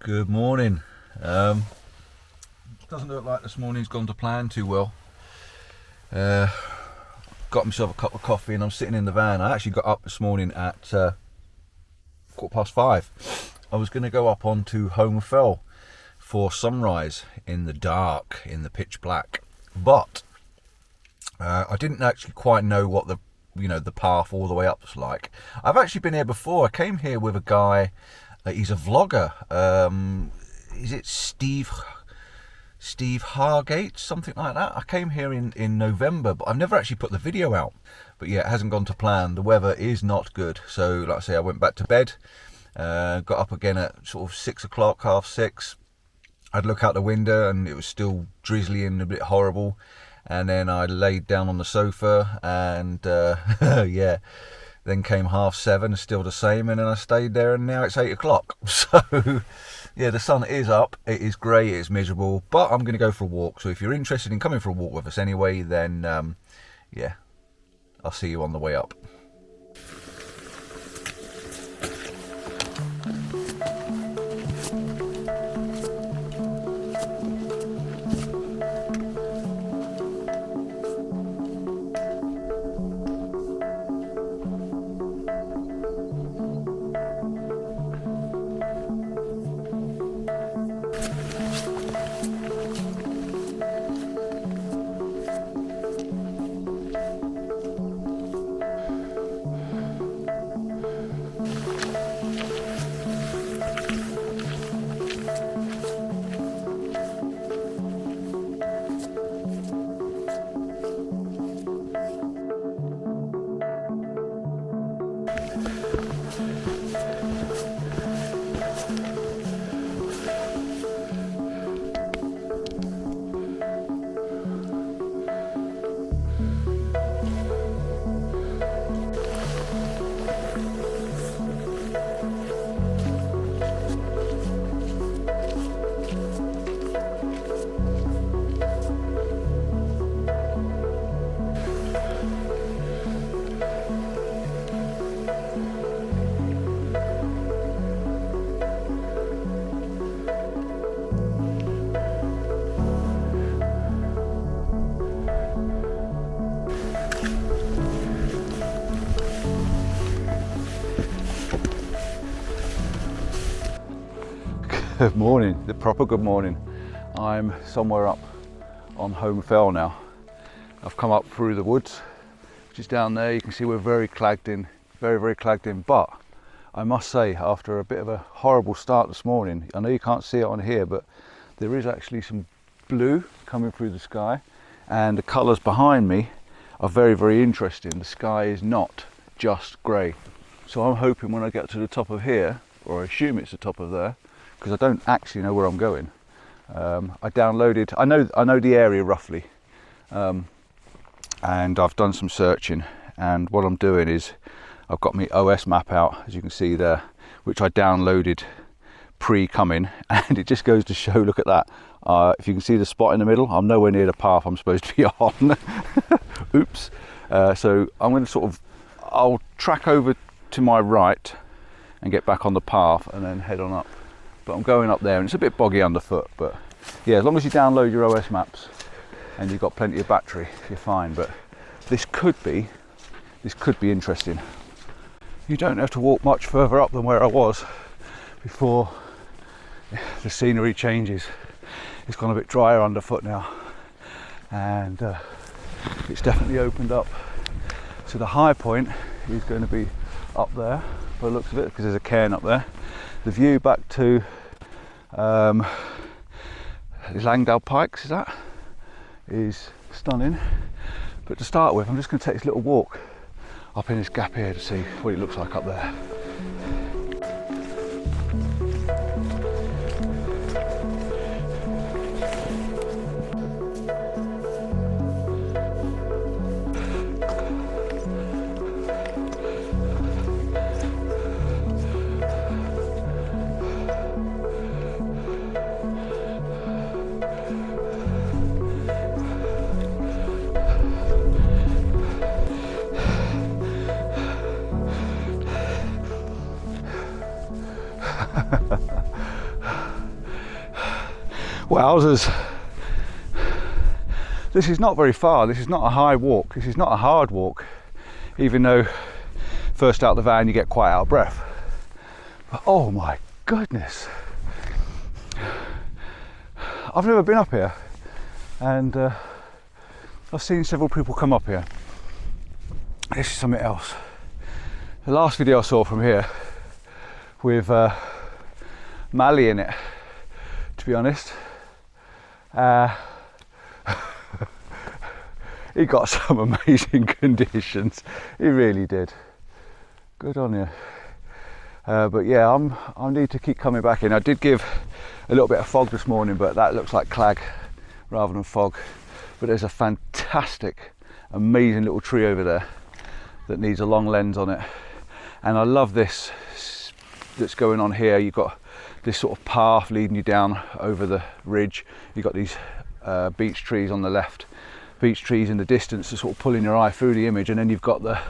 Good morning. Doesn't look like this morning's gone to plan too well. Got myself a cup of coffee and I'm sitting in the van. I actually got up this morning at 5:15. I was going to go up onto Holme for sunrise in the dark, in the pitch black, but I didn't actually quite know what the path all the way up was like. I've actually been here before. I came here with a guy. He's a vlogger. Is it Steve Hargate, something like that? I came here in November, but I've never actually put the video out. But yeah, it hasn't gone to plan. The weather is not good. So like I say, I went back to bed, got up again at sort of 6 o'clock, 5:30. I'd look out the window and it was still drizzly and a bit horrible. And then I laid down on the sofa and yeah, then came 7:30, still the same, and then I stayed there and now it's 8 o'clock. So yeah, the sun is up, it is grey, it is miserable, but I'm going to go for a walk. So if you're interested in coming for a walk with us anyway, then yeah, I'll see you on the way up. Good morning, the proper good morning. I'm somewhere up on Holme now. I've come up through the woods, which is down there. You can see we're very clagged in, very clagged in, but I must say, after a bit of a horrible start this morning, I know you can't see it on here, but there is actually some blue coming through the sky, and the colours behind me are very interesting. The sky is not just grey. So I'm hoping when I get to the top of here, or I assume it's the top of there, because I don't actually know where I'm going. I downloaded, I know the area roughly, and I've done some searching, and what I'm doing is I've got my OS map out, as you can see there, which I downloaded pre-coming, and it just goes to show, look at that. If you can see the spot in the middle, I'm nowhere near the path I'm supposed to be on. Oops. So I'm going to I'll track over to my right and get back on the path and then head on up. But I'm going up there and it's a bit boggy underfoot, but yeah, as long as you download your OS maps and you've got plenty of battery, you're fine. But this could be interesting. You don't have to walk much further up than where I was before the scenery changes. It's gone a bit drier underfoot now, and it's definitely opened up. So the high point is going to be up there by the looks of it, because there's a cairn up there. The view back to Langdale Pikes, is stunning. But to start with, I'm just going to take this little walk up in this gap here to see what it looks like up there. Wowzers. This is not very far. This is not a high walk. This is not a hard walk, even though first out the van you get quite out of breath. But oh my goodness. I've never been up here, and I've seen several people come up here. This is something else. The last video I saw from here with Mally in it, to be honest, he got some amazing conditions. He really did. Good on you. But yeah, I need to keep coming back in. I did give a little bit of fog this morning, but that looks like clag rather than fog. But there's a fantastic, amazing little tree over there that needs a long lens on it. And I love this that's going on here. You've got this sort of path leading you down over the ridge. You've got these beech trees on the left, beech trees in the distance are sort of pulling your eye through the image, and then you've got the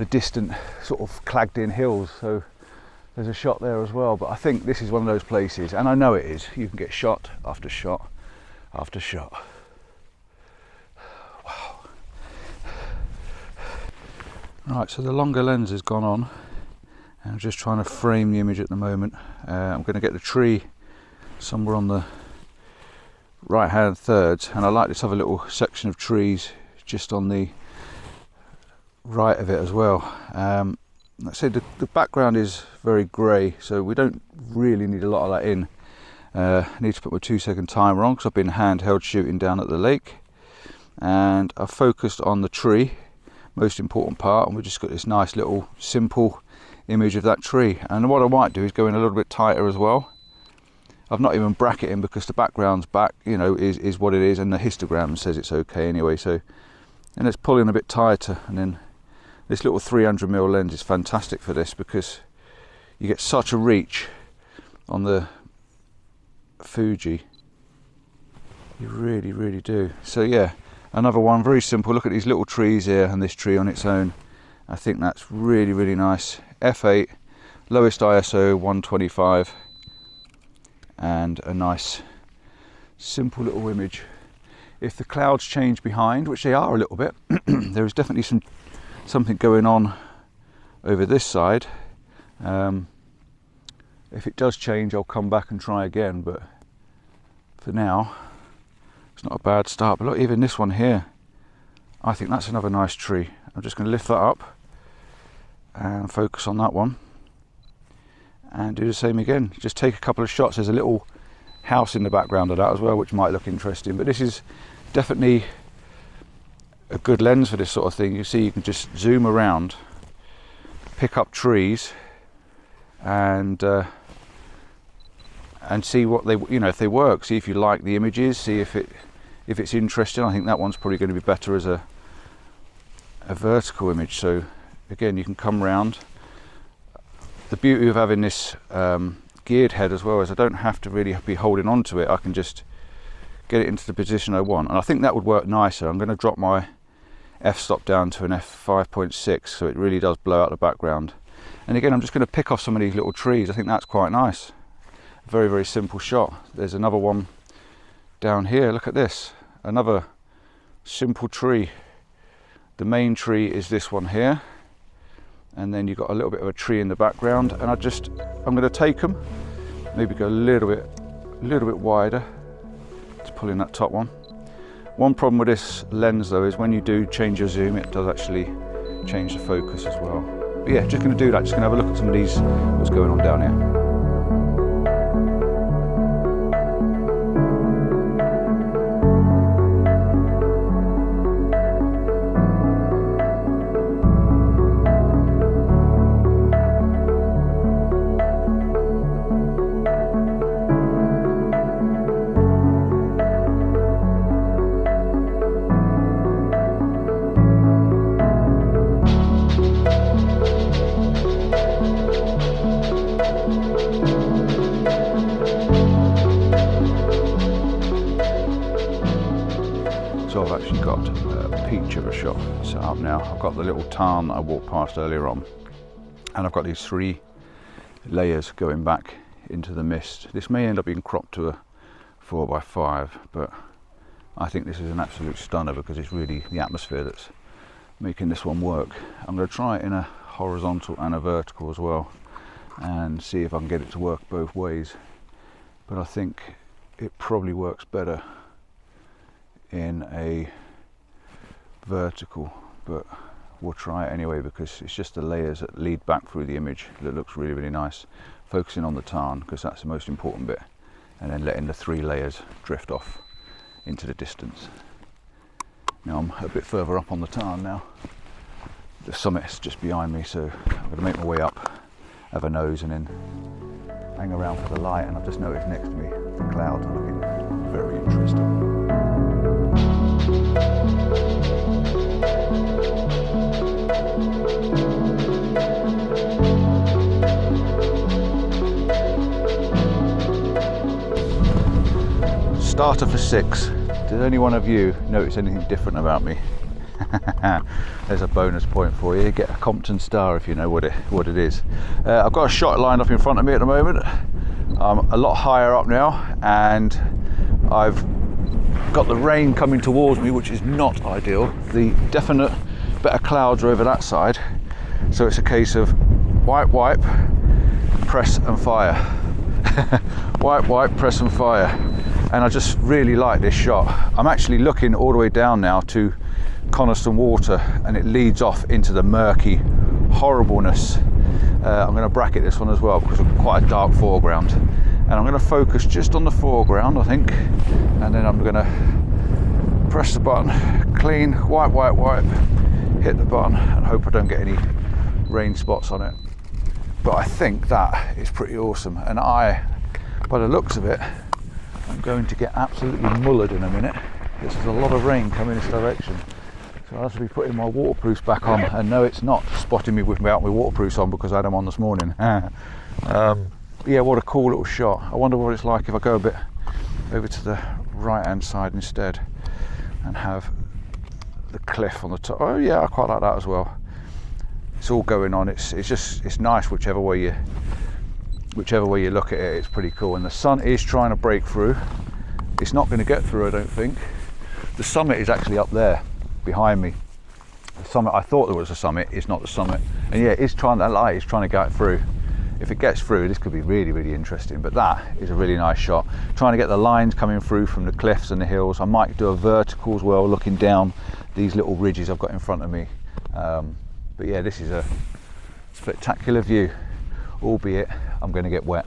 distant sort of clagged in hills. So there's a shot there as well. But I think this is one of those places, and I know it is, you can get shot after shot after shot. Wow. Right, so the longer lens has gone on, and I'm just trying to frame the image at the moment. I'm going to get the tree somewhere on the right hand third, and I like this other little section of trees just on the right of it as well. Like I said, the background is very grey, so we don't really need a lot of that in. I need to put my 2-second timer on because I've been handheld shooting down at the lake, and I've focused on the tree, most important part, and we've just got this nice little simple image of that tree. And what I might do is go in a little bit tighter as well. I've not even bracketing because the background's back, you know, is what it is, and the histogram says it's okay anyway. So, and let's pull in a bit tighter, and then this little 300mm lens is fantastic for this because you get such a reach on the Fuji. You really, really do. So yeah, another one, very simple. Look at these little trees here and this tree on its own. I think that's really, really nice. F8, lowest ISO 125, and a nice simple little image. If the clouds change behind, which they are a little bit, there is definitely something going on over this side. If it does change, I'll come back and try again, but for now it's not a bad start. But look, even this one here, I think that's another nice tree. I'm just going to lift that up and focus on that one and do the same again. Just take a couple of shots. There's a little house in the background of that as well, which might look interesting, but this is definitely a good lens for this sort of thing. You see, you can just zoom around, pick up trees, and see what they, you know, if they work. See if you like the images. See if it's interesting. I think that one's probably going to be better as a vertical image. So again, you can come round. The beauty of having this geared head as well is I don't have to really be holding on to it. I can just get it into the position I want, and I think that would work nicer. I'm going to drop my f-stop down to an f5.6 so it really does blow out the background. And again, I'm just going to pick off some of these little trees. I think that's quite nice. Very, very simple shot. There's another one down here. Look at this, another simple tree. The main tree is this one here, and then you've got a little bit of a tree in the background, and I'm going to take them, maybe go a little bit wider to pull in that top one. One problem with this lens though is when you do change your zoom, it does actually change the focus as well. But yeah, just going to do that. Just going to have a look at some of these, what's going on down here. So I've actually got a peach of a shot set up now. I've got the little tarn that I walked past earlier on, and I've got these 3 layers going back into the mist. This may end up being cropped to a 4x5, but I think this is an absolute stunner because it's really the atmosphere that's making this one work. I'm going to try it in a horizontal and a vertical as well and see if I can get it to work both ways, but I think it probably works better in a vertical, but we'll try it anyway because it's just the layers that lead back through the image that looks really, really nice. Focusing on the tarn because that's the most important bit, and then letting the 3 layers drift off into the distance. Now I'm a bit further up on the tarn now. The summit's just behind me, so I'm going to make my way up, have a nose, and then hang around for the light. And I've just noticed next to me the clouds are looking very interesting. Starter for 6. Did any one of you notice anything different about me? There's a bonus point for you. Get a Compton star if you know what it is. I've got a shot lined up in front of me at the moment. I'm a lot higher up now, and I've got the rain coming towards me, which is not ideal. The definite better clouds are over that side, so it's a case of wipe, press and fire. Wipe, press and fire. And I just really like this shot. I'm actually looking all the way down now to Coniston Water, and it leads off into the murky horribleness. I'm going to bracket this one as well because it's quite a dark foreground, and I'm going to focus just on the foreground, I think, and then I'm going to press the button, clean, wipe, hit the button, and hope I don't get any rain spots on it. But I think that is pretty awesome, and by the looks of it, I'm going to get absolutely mullered in a minute. There's a lot of rain coming this direction, so I'll have to be putting my waterproofs back on. And no, it's not spotting me without my waterproofs on because I had them on this morning. Yeah, what a cool little shot. I wonder what it's like if I go a bit over to the right hand side instead and have the cliff on the top. Oh yeah, I quite like that as well. It's all going on. It's nice whichever way you look at it. It's pretty cool, and the sun is trying to break through. It's not going to get through, I don't think. The summit is actually up there behind me. The summit, I thought there was a summit, it's not the summit, and yeah, that light is trying to get through. If it gets through, this could be really, really interesting. But that is a really nice shot, trying to get the lines coming through from the cliffs and the hills. I might do a vertical as well, looking down these little ridges I've got in front of me. But yeah, this is a spectacular view, albeit I'm going to get wet.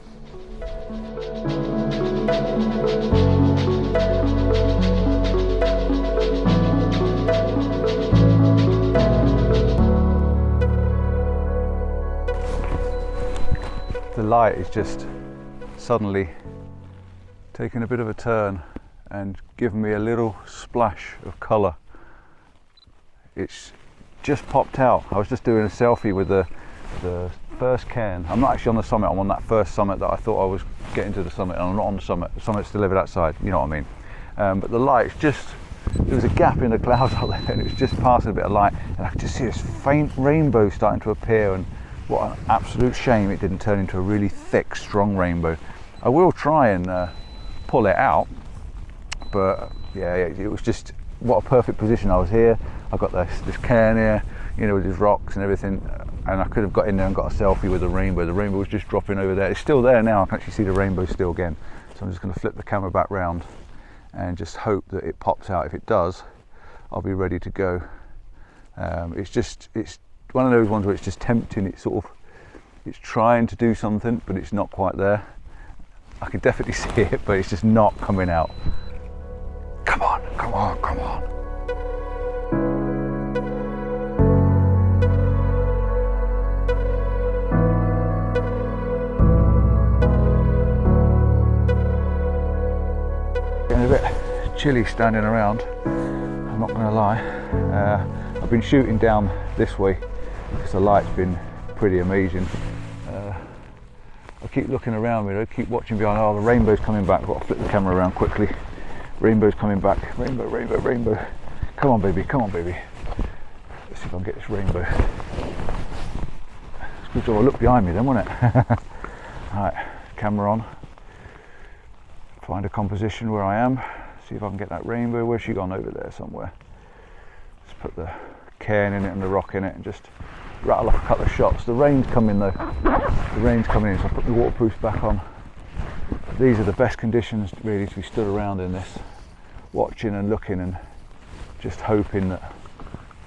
The light is just suddenly taking a bit of a turn and giving me a little splash of colour. It's just popped out. I was just doing a selfie with the first cairn. I'm not actually on the summit, I'm on that first summit that I thought I was getting to the summit, and I'm not on the summit. The summit's still over that side, you know what I mean. But the light's just, there was a gap in the clouds out there, and it was just passing a bit of light, and I could just see this faint rainbow starting to appear, and what an absolute shame it didn't turn into a really thick, strong rainbow. I will try and pull it out, but yeah, it was just, what a perfect position. I was here, I got this cairn here, you know, with these rocks and everything, and I could have got in there and got a selfie with the rainbow. The rainbow was just dropping over there. It's still there now, I can actually see the rainbow still again. So I'm just going to flip the camera back round and just hope that it pops out. If it does, I'll be ready to go. It's one of those ones where it's just tempting. It's trying to do something, but it's not quite there. I can definitely see it, but it's just not coming out. Come on. Getting a bit chilly standing around, I'm not going to lie. I've been shooting down this way because the light's been pretty amazing. I keep looking around me, I keep watching behind. Oh, the rainbow's coming back. I've got to flip the camera around quickly. Rainbow's coming back. Rainbow. Come on, baby. Let's see if I can get this rainbow. It's good job I looked behind me then, wasn't it? Alright, camera on. find a composition where I am, see if I can get that rainbow. Where's she gone? Over there somewhere. Let's put the cairn in it and the rock in it and just rattle off a couple of shots. The rain's coming though. The rain's coming in, so I'll put the waterproofs back on. These are the best conditions really to be stood around in this, watching and looking and just hoping that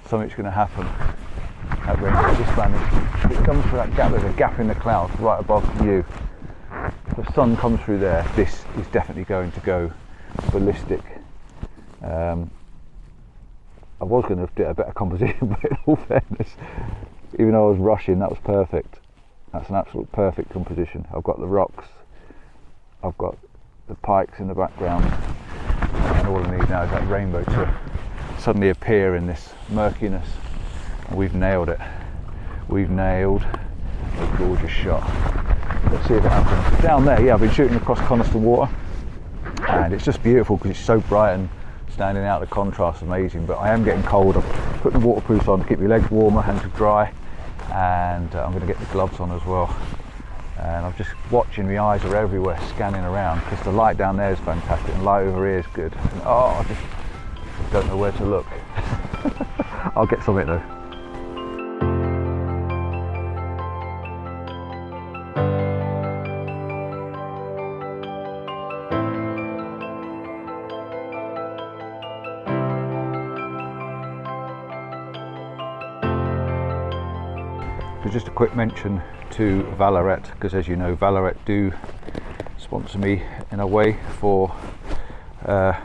something's going to happen. That rainbow just vanished. It comes through that gap. There's a gap in the clouds right above you. If the sun comes through there, this is definitely going to go ballistic. I was going to do a better composition, but in all fairness, even though I was rushing, that was perfect. That's an absolute perfect composition. I've got the rocks, I've got the pikes in the background, and all I need now is that rainbow to suddenly appear in this murkiness. And we've nailed it. We've nailed a gorgeous shot. Let's see if it happens. Down there, yeah, I've been shooting across Coniston Water, and it's just beautiful because it's so bright and standing out. The contrast is amazing, but I am getting cold. I've put the waterproofs on to keep my legs warmer, hands dry, and I'm going to get the gloves on as well. And I'm just watching, my eyes are everywhere, scanning around, because the light down there is fantastic and light over here is good. And, I just don't know where to look. I'll get something though. So just a quick mention to Valorette, because as you know, Valorette do sponsor me in a way for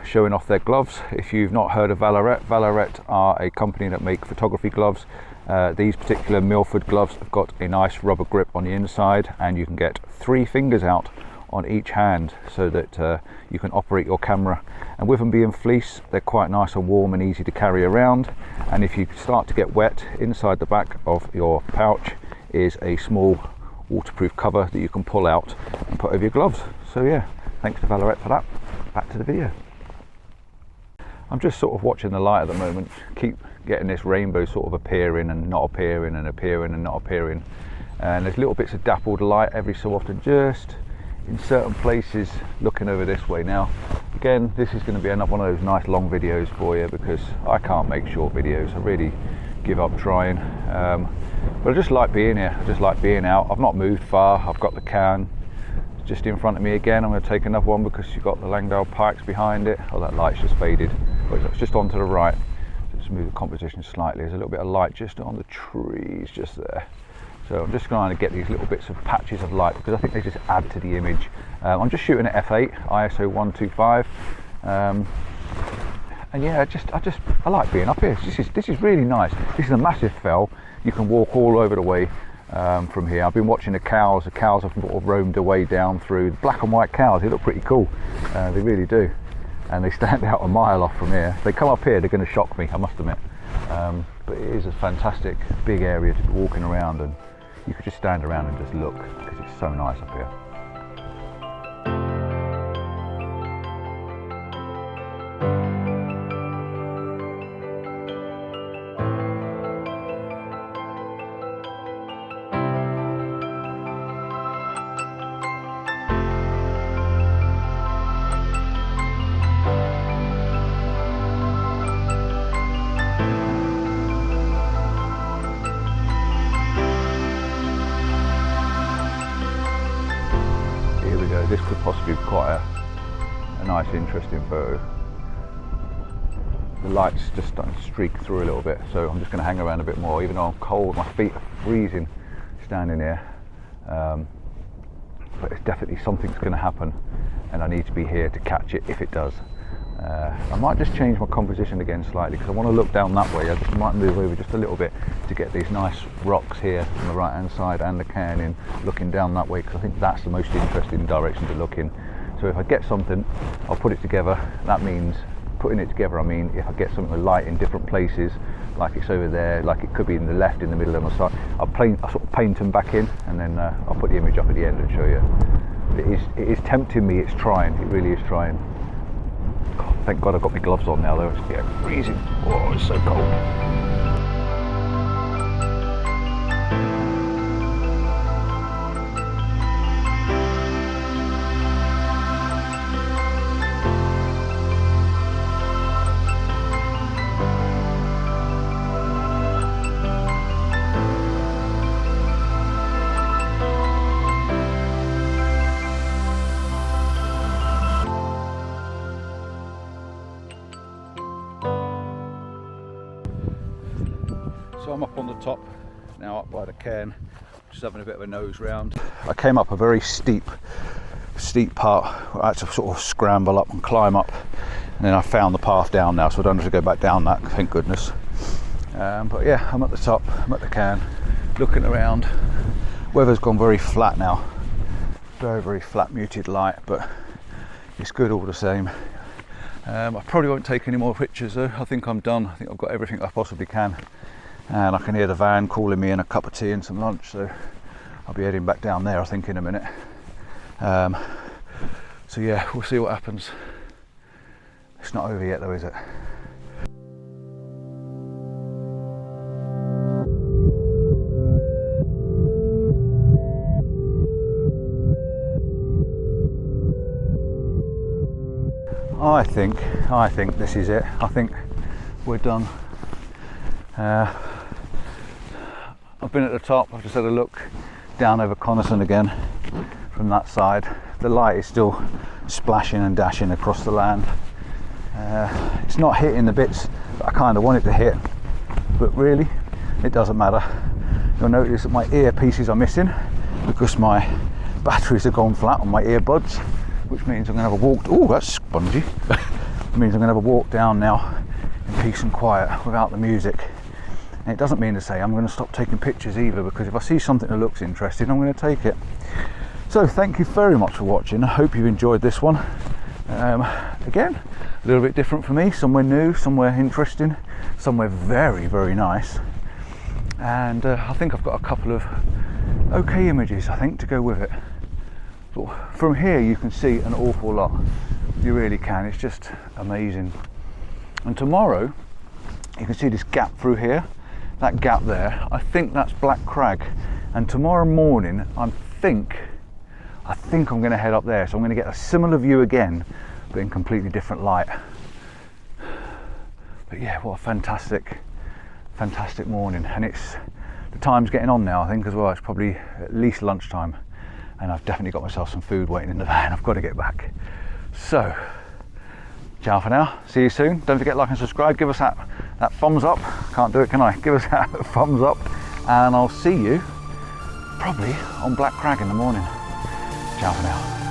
showing off their gloves. If you've not heard of Valorette, Valorette are a company that make photography gloves. These particular Milford gloves have got a nice rubber grip on the inside, and you can get 3 fingers out on each hand so that you can operate your camera. And with them being fleece, they're quite nice and warm and easy to carry around. And if you start to get wet, inside the back of your pouch is a small waterproof cover that you can pull out and put over your gloves. So yeah, thanks to Valorette for that. Back to the video. I'm just sort of watching the light at the moment, keep getting this rainbow sort of appearing and not appearing and appearing and not appearing. And there's little bits of dappled light every so often, just in certain places looking over this way. Now again, this is going to be another one of those nice long videos for you, because I can't make short videos. I really give up trying, but I just like being here. I just like being out. I've not moved far. I've got the can just in front of me again. I'm going to take another one because you've got the Langdale pikes behind it. Oh, that light's just faded. Oh, it's just on to the right. Just move the composition slightly. There's a little bit of light just on the trees just there. So I'm just trying to get these little bits of patches of light because I think they just add to the image. I'm just shooting at f8, ISO 125, and yeah, I like being up here. This is really nice. This is a massive fell. You can walk all over the way from here. I've been watching the cows. The cows have sort of roamed their way down through. The black and white cows, they look pretty cool. They really do, and they stand out a mile off from here. If they come up here, they're going to shock me, I must admit. But it is a fantastic big area to be walking around, and you could just stand around and just look because it's so nice up here. This could possibly be quite a nice, interesting photo. The light's just starting to streak through a little bit, so I'm just going to hang around a bit more, even though I'm cold. My feet are freezing standing here, but it's definitely something's going to happen, and I need to be here to catch it if it does. I might just change my composition again slightly because I want to look down that way. I just might move over just a little bit to get these nice rocks here on the right hand side and the canyon looking down that way, because I think that's the most interesting direction to look in. So if I get something, I'll put it together. That means putting it together, I mean if I get something with light in different places, like it's over there, like it could be in the left, in the middle, and the side, I'll sort of paint them back in, and then I'll put the image up at the end and show you. It is tempting me. It's trying. It really is trying. God, thank God I've got my gloves on now though. It's getting freezing. Oh, it's so cold. So I'm up on the top now, up by the cairn, just having a bit of a nose round. I came up a very steep part where I had to sort of scramble up and climb up, and then I found the path down now, so I don't have to go back down that, thank goodness. But yeah, I'm at the top, I'm at the cairn, looking around. Weather's gone very flat now, very flat, muted light, but it's good all the same. I probably won't take any more pictures though. I think I'm done. I think I've got everything I possibly can, and I can hear the van calling me in a cup of tea and some lunch, so I'll be heading back down there I think in a minute. So yeah, we'll see what happens. It's not over yet though, is it? I think this is it. I think we're done. I've been at the top. I've just had a look down over Coniston again from that side. The light is still splashing and dashing across the land. It's not hitting the bits that I kind of want it to hit, but really it doesn't matter. You'll notice that my earpieces are missing because my batteries have gone flat on my earbuds, which means I'm going to have a walk. Oh, that's spongy. It means I'm going to have a walk down now in peace and quiet without the music. And it doesn't mean to say I'm going to stop taking pictures either, because if I see something that looks interesting, I'm going to take it. So thank you very much for watching. I hope you enjoyed this one. Again, a little bit different for me, somewhere new, somewhere interesting, somewhere very nice. And I think I've got a couple of okay images, I think, to go with it. But from here you can see an awful lot. You really can. It's just amazing. And tomorrow you can see this gap through here, that gap there. I think that's Black Crag. And tomorrow morning I think I'm going to head up there, so I'm going to get a similar view again, but in completely different light. But yeah, what a fantastic morning. And the time's getting on now, I think, as well. It's probably at least lunchtime, and I've definitely got myself some food waiting in the van. I've got to get back. So ciao for now, see you soon. Don't forget, like and subscribe, give us that thumbs up. Can't do it, can I? Give us that thumbs up, and I'll see you probably on Black Crag in the morning. Ciao for now.